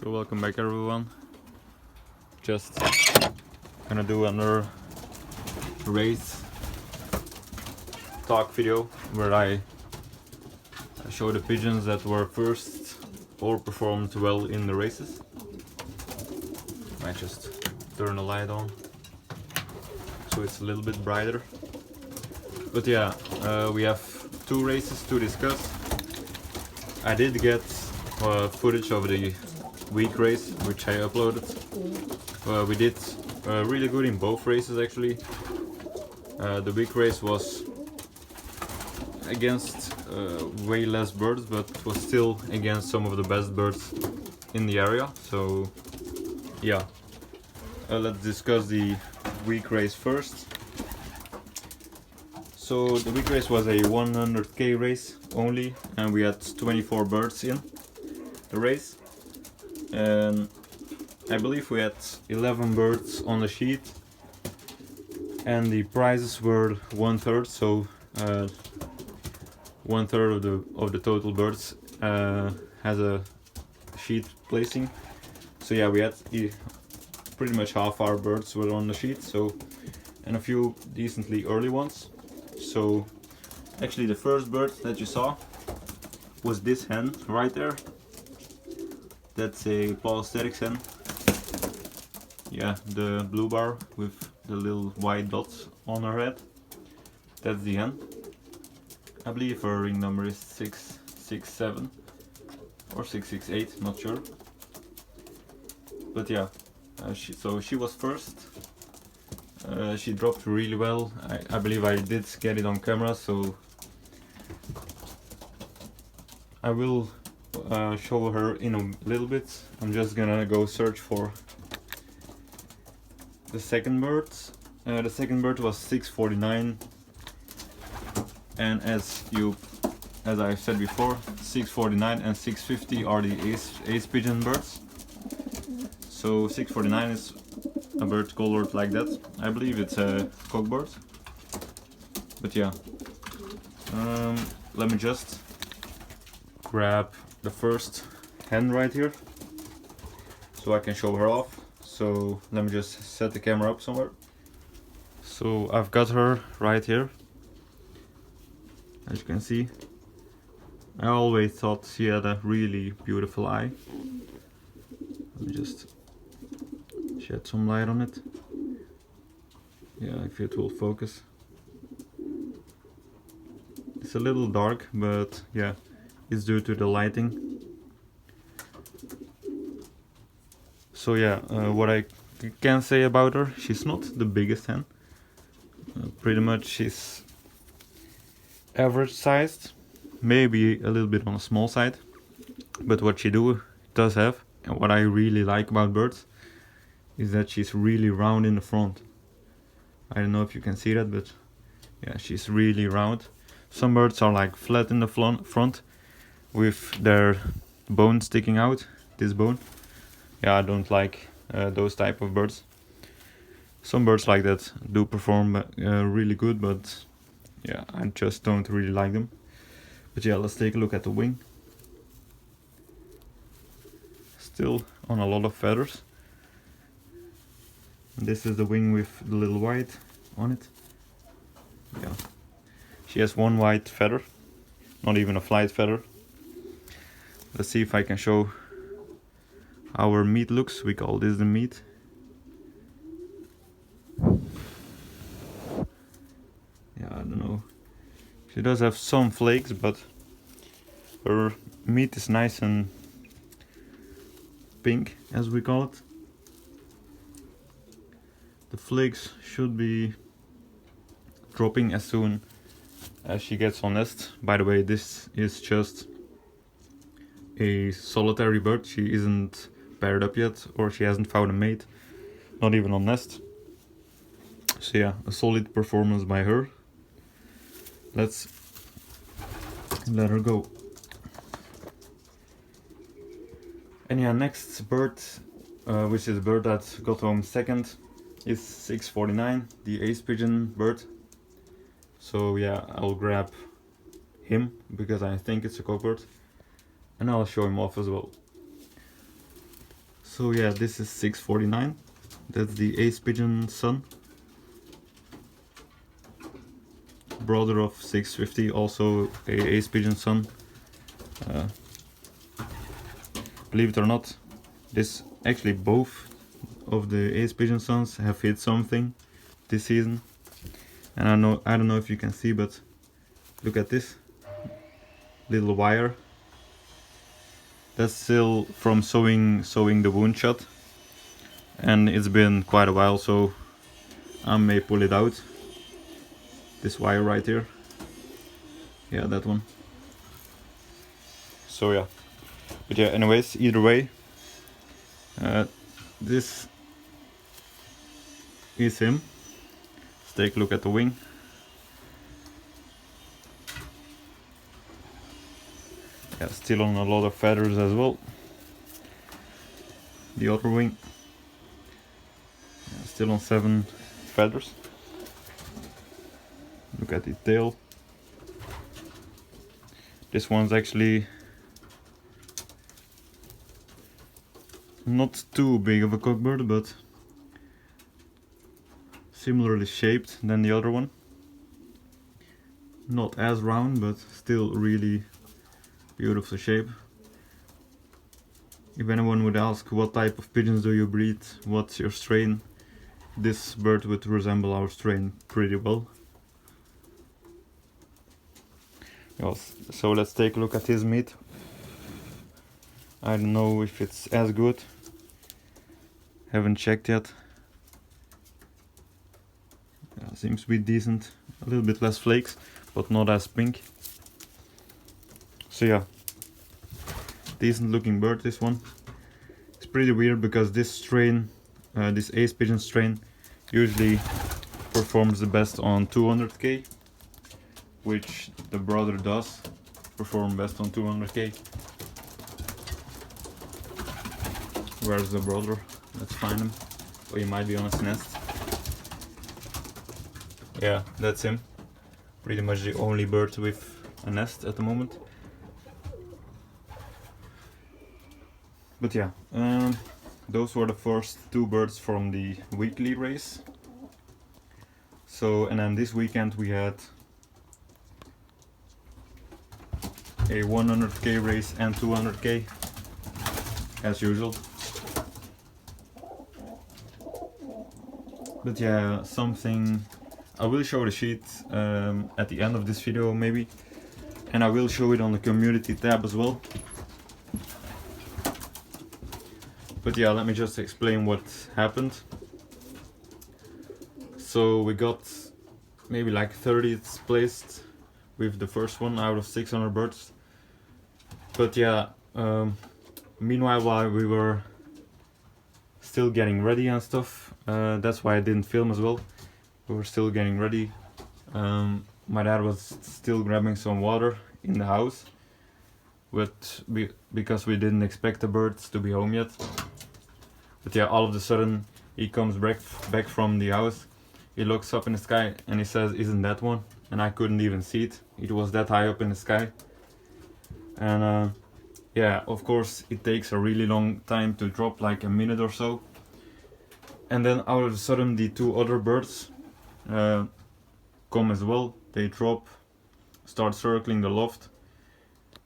So welcome back everyone. Just gonna do another race talk video where I show the pigeons that were first or performed well in the races. Might just turn the light on so it's a little bit brighter. But yeah, we have two races to discuss. I did get footage of the week race, which I uploaded. We did really good in both races actually. The week race was against way less birds, but was still against some of the best birds in the area. So yeah, let's discuss the week race first. So the week race was a 100k race only, and we had 24 birds in the race, and I believe we had 11 birds on the sheet, and the prizes were 1/3, so 1/3 of the total birds has a sheet placing. So yeah, we had pretty much half our birds were on the sheet, so, and a few decently early ones. So actually the first bird that you saw was this hen right there. That's a Paul-Asterix hen. Yeah, the blue bar with the little white dots on her head. That's the hen. I believe her ring number is 667 or 668, not sure. But yeah, so she was first. She dropped really well. I believe I did get it on camera, so I will show her in a little bit. I'm just gonna go search for the second bird. The second bird was 649, and as I said before, 649 and 650 are the ace pigeon birds. So 649 is a bird colored like that. I believe it's a cockbird. But yeah, let me just grab the first hen right here so I can show her off. So let me just set the camera up somewhere. So I've got her right here. As you can see, I always thought she had a really beautiful eye. Let me just shed some light on it. Yeah, if it will focus. It's a little dark, but yeah, it's due to the lighting. So yeah, what I can say about her, she's not the biggest hen. Pretty much she's average sized, maybe a little bit on the small side. But what she does have, and what I really like about birds, is that she's really round in the front. I don't know if you can see that, but yeah, she's really round. Some birds are like flat in the front with their bone sticking out, this bone. Yeah, I don't like those type of birds. Some birds like that do perform really good, but yeah, I just don't really like them. But yeah, let's take a look at the wing. Still on a lot of feathers. This is the wing with the little white on it. Yeah, she has one white feather, not even a flight feather. Let's see if I can show how her meat looks. We call this the meat. Yeah, I don't know. She does have some flakes, but her meat is nice and pink, as we call it. The flakes should be dropping as soon as she gets on nest. By the way, this is just a solitary bird. She isn't paired up yet, or she hasn't found a mate, not even on nest. So yeah, a solid performance by her. Let's let her go. And yeah, next bird, which is the bird that got home second, is 649, the ace pigeon bird. So yeah, I'll grab him because I think it's a cockbird, and I'll show him off as well. So yeah, this is 649. That's the Acepigeon son, brother of 650, also a Acepigeon son. Believe it or not, this actually both of the Acepigeon sons have hit something this season, and I don't know if you can see, but look at this little wire. That's still from sewing the wound shut, and it's been quite a while, so I may pull it out. This wire right here, yeah, that one. So yeah, but yeah, anyways, either way, this is him. Let's take a look at the wing. Yeah, still on a lot of feathers as well. The other wing, yeah, still on 7 feathers. Look at the tail. This one's actually not too big of a cockbird, but similarly shaped than the other one. Not as round, but still really beautiful shape. If anyone would ask what type of pigeons do you breed, what's your strain, this bird would resemble our strain pretty well. Yes, so let's take a look at his meat. I don't know if it's as good, haven't checked yet. Yeah, seems to be decent, a little bit less flakes, but not as pink. So yeah, decent looking bird, this one. It's pretty weird because this strain, this Acepigeon strain, usually performs the best on 200k, which the brother does perform best on 200k. Where's the brother? Let's find him. Oh, he might be on his nest. Yeah, that's him. Pretty much the only bird with a nest at the moment. But yeah, those were the first 2 birds from the weekly race. So, and then this weekend we had a 100k race and 200k as usual. But yeah, something I will show the sheet at the end of this video maybe, and I will show it on the community tab as well. But yeah, let me just explain what happened. So we got maybe like 30th placed with the first one out of 600 birds. But yeah, meanwhile, while we were still getting ready and stuff, that's why I didn't film as well. We were still getting ready. My dad was still grabbing some water in the house, but because we didn't expect the birds to be home yet. But yeah, all of a sudden he comes back from the house. He looks up in the sky and he says, "Isn't that one?" And I couldn't even see it. It was that high up in the sky. And yeah, of course it takes a really long time to drop, like a minute or so. And then all of a sudden the 2 other birds come as well. They drop, start circling the loft,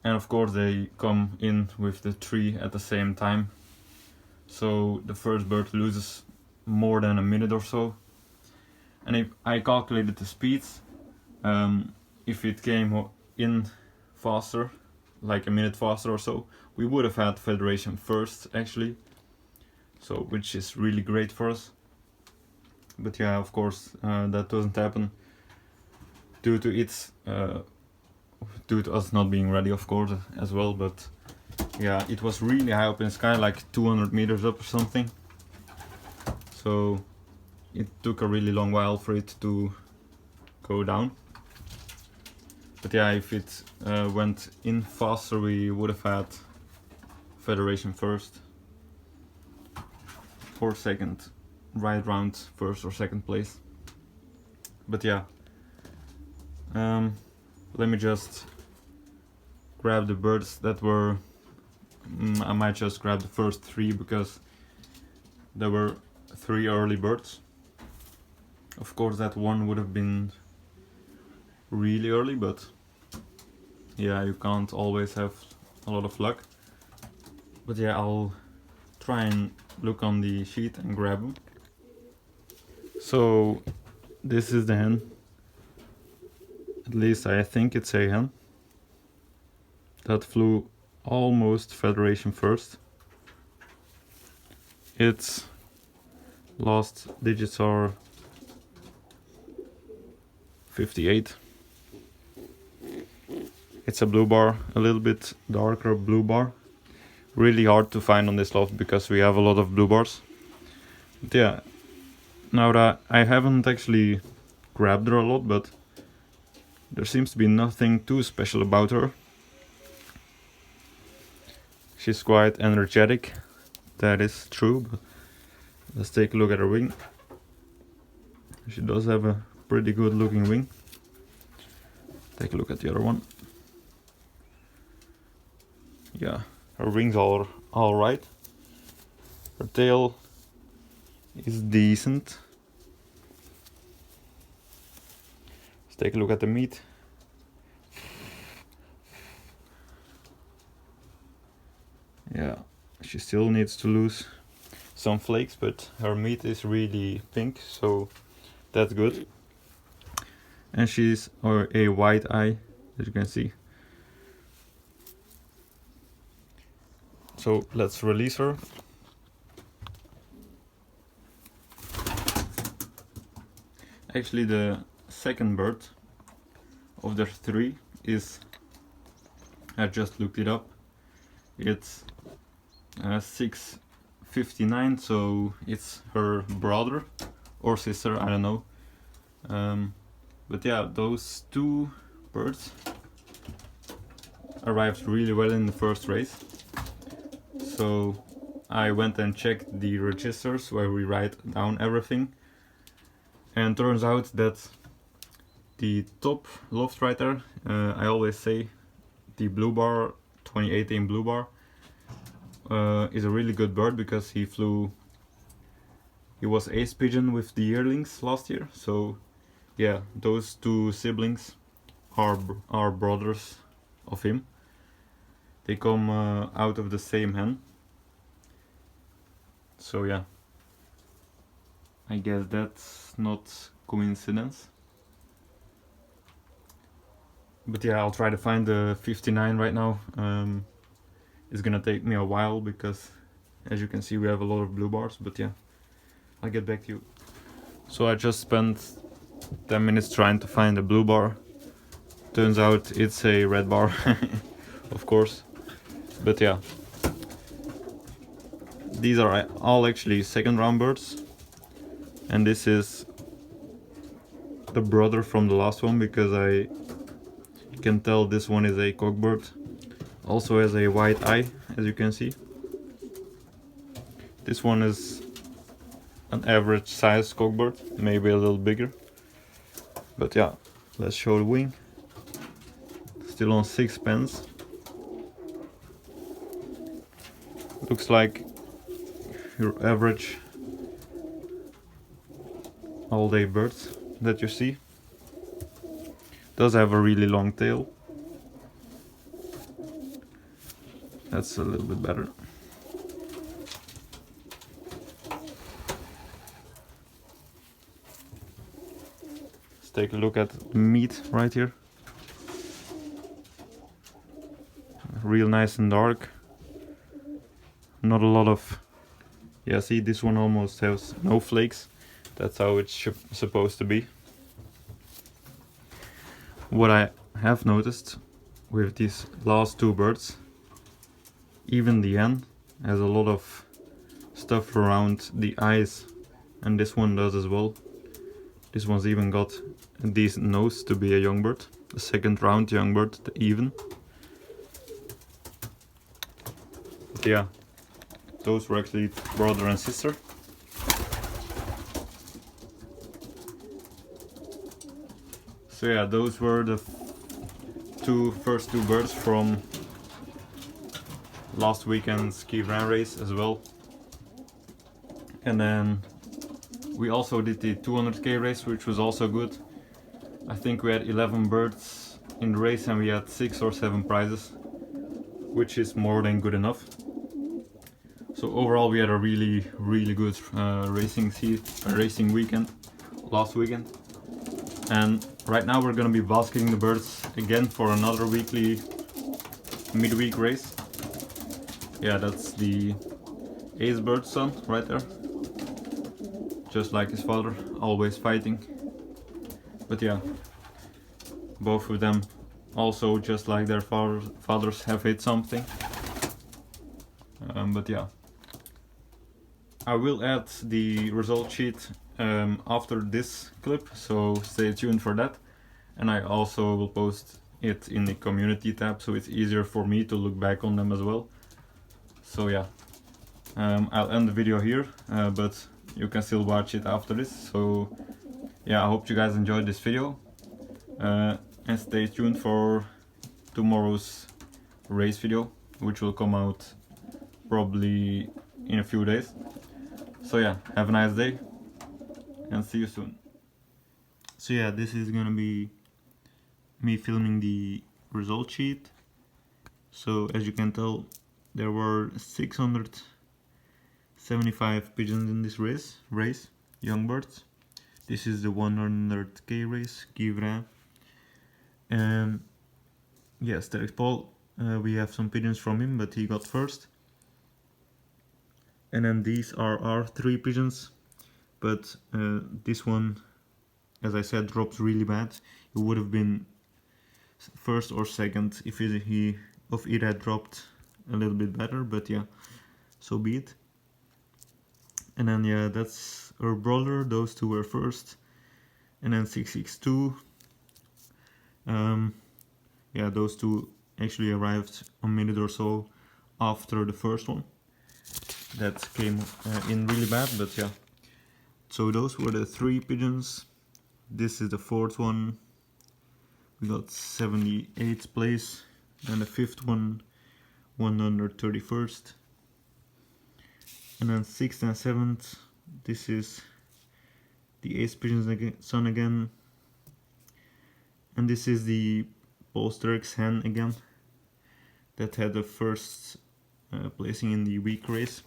and of course they come in with the 3 at the same time. So the first bird loses more than a minute or so. And if I calculated the speeds, if it came in faster, like a minute faster or so, we would have had federation first actually, so which is really great for us. But yeah, of course that doesn't happen due to us not being ready, of course, as well. But yeah, it was really high up in the sky, like 200 meters up or something, so it took a really long while for it to go down. But yeah, if it went in faster, we would have had federation first or second, right round first or second place. But yeah, let me just grab the birds that were, I might just grab the first 3 because there were 3 early birds. Of course that one would have been really early, but yeah, you can't always have a lot of luck. But yeah, I'll try and look on the sheet and grab them. So this is the hen. At least I think it's a hen. That flew almost Federation first. Its last digits are 58. It's a blue bar, a little bit darker blue bar. Really hard to find on this loft because we have a lot of blue bars. But yeah, now that I haven't actually grabbed her a lot, but there seems to be nothing too special about her. She's quite energetic, that is true, but let's take a look at her wing. She does have a pretty good looking wing. Take a look at the other one. Yeah, her wings are alright. Her tail is decent. Let's take a look at the meat. Yeah, she still needs to lose some flakes, but her meat is really pink, so that's good. And she's a white eye, as you can see. So let's release her. Actually, the second bird of the 3 is, I just looked it up, it's 659, so it's her brother or sister, I don't know. But yeah, those 2 birds arrived really well in the first race. So I went and checked the registers where we write down everything, and turns out that the top loft writer, I always say the blue bar, 2018 blue bar, is a really good bird because he was Acepigeon with the yearlings last year. So yeah, those 2 siblings are brothers of him. They come out of the same hen. So yeah, I guess that's not coincidence. But yeah, I'll try to find the 59 right now. It's gonna take me a while because, as you can see, we have a lot of blue bars. But yeah, I'll get back to you. So I just spent 10 minutes trying to find a blue bar. Turns out it's a red bar, of course. But yeah, these are all actually second round birds, and this is the brother from the last one because I can tell this one is a cockbird. Also has a white eye, as you can see. This one is an average size cockbird, maybe a little bigger. But yeah, let's show the wing. Still on 6 pence. Looks like your average all-day birds that you see. Does have a really long tail. That's a little bit better. Let's take a look at the meat right here. Real nice and dark. Not a lot of, yeah, see, this one almost has no flakes. That's how it's supposed to be. What I have noticed with these last 2 birds, even the hen has a lot of stuff around the eyes, and this one does as well. This one's even got a decent nose to be a young bird, a second round young bird, the even. But yeah, those were actually brother and sister. So yeah, those were the first two birds from last weekend's quivrain race as well. And then we also did the 200k race, which was also good. I think we had 11 birds in the race and we had 6 or 7 prizes, which is more than good enough. So overall we had a really good racing weekend last weekend. And right now we're gonna be basking the birds again for another midweek race. Yeah, that's the Acebird son right there. Just like his father, always fighting. But yeah, both of them also, just like their fathers, have hit something. But yeah, I will add the result sheet after this clip, so stay tuned for that. And I also will post it in the community tab, so it's easier for me to look back on them as well. So yeah, I'll end the video here, but you can still watch it after this. So yeah, I hope you guys enjoyed this video, and stay tuned for tomorrow's race video, which will come out probably in a few days. So yeah, have a nice day and see you soon. So yeah, this is gonna be me filming the result sheet. So as you can tell, there were 675 pigeons in this race, young birds. This is the 100k race, gebr. And yes, there is Paul. We have some pigeons from him, but he got first. And then these are our 3 pigeons, but this one, as I said, drops really bad. It would have been first or second if it had dropped a little bit better, but yeah, so be it. And then yeah, that's our brother. Those 2 were first, and then 662. Yeah, those 2 actually arrived a minute or so after the first one. That came in really bad, but yeah. So those were the 3 pigeons. This is the 4th one. We got 78th place, and the 5th one 131st. And then 6th and 7th, this is the Acepigeon son again. And this is the Polsterix hen again, that had the first placing in the week race.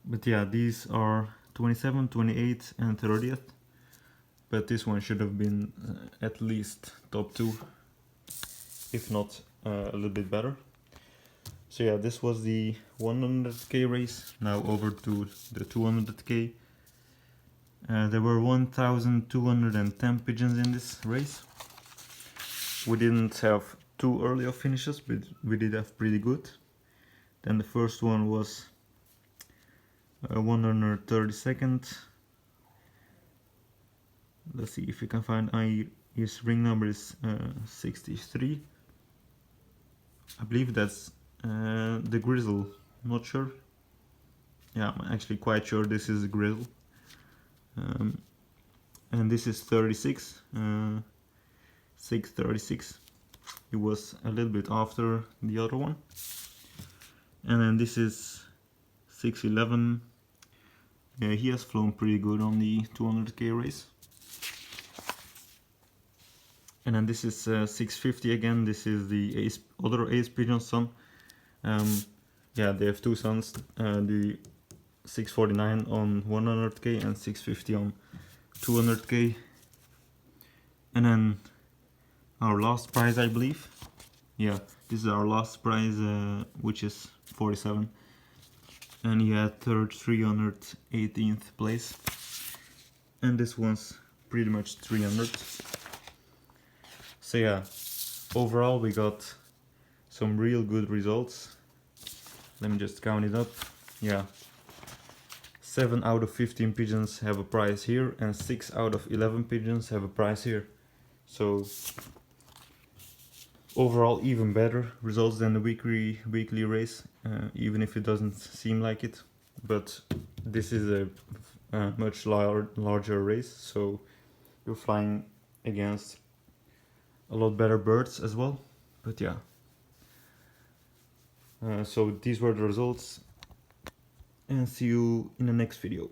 But yeah, these are 27th, 28th and 30th. But this one should have been at least top 2, if not a little bit better. So yeah, this was the 100k race. Now over to the 200k. There were 1,210 pigeons in this race. We didn't have too early of finishes, but we did have pretty good. Then the first one was 132nd. Let's see if we can find his ring number is 63. I believe that's the grizzle, not sure. Yeah, I'm actually quite sure this is a grizzle. And this is 36, 636. It was a little bit after the other one. And then this is 611. He has flown pretty good on the 200k race. And then this is 650 again. This is the other Acepigeon son. Yeah, they have 2 sons. The 649 on 100k and 650 on 200k. And then our last prize, I believe. Yeah, this is our last prize, which is 47. And he had 318th place. And this one's pretty much 300. So yeah, overall we got some real good results. Let me just count it up. Yeah, 7 out of 15 pigeons have a prize here, and 6 out of 11 pigeons have a prize here. So overall even better results than the weekly race, even if it doesn't seem like it. But this is a much larger race, so you're flying against a lot better birds as well. But yeah, so these were the results. and see you in the next video.